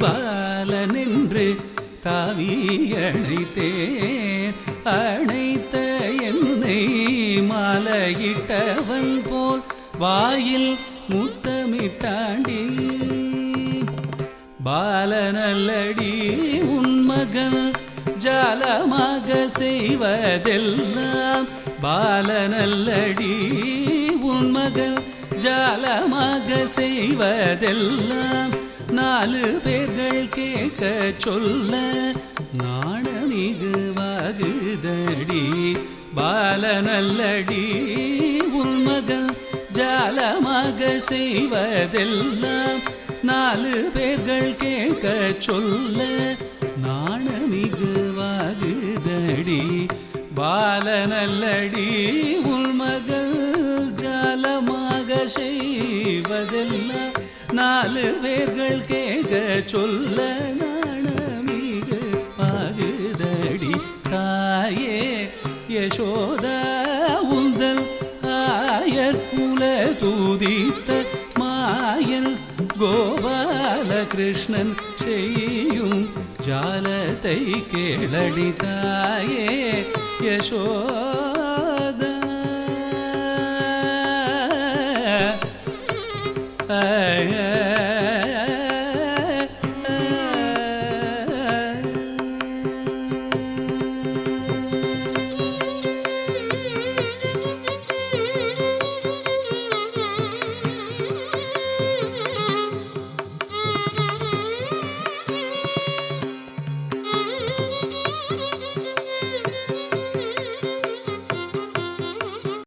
பாலனென்று தாவி அணைத்தேன். அணைத்த என்னை மாலையிட்டவன் போல் வாயில் முத்தமிட்டாண்டி. பாலனல்லடி உன் மகன் ஜாலமாக செய்வதெல்லாம். பாலனல்லடி உன் மகன் ஜாலமாக செய்வதெல்லாம். 4 பேர்கள் கேட்க சொல்ல நாணமிகுவாகுதடி. பாலனல்லடி உன் மகன் ஜாலமாக செய்வதெல்லாம். 4 பேர்கள் கேட்க சொல்ல நாணமிகுவாகுதடி. பாலனல்லடி உன் மகள் ஜாலமாக செய்வதெல்லாம். 4 பேர்கள் கேட்க சொல்ல நாணமிகுவாகுதடி. தாயே யசோதா உந்தல் ஆயர் குல தூதித்த மாயன் கோபாலகிருஷ்ணன் செய்யும் ஜாலத்தை கேளடி. தாயே யசோதா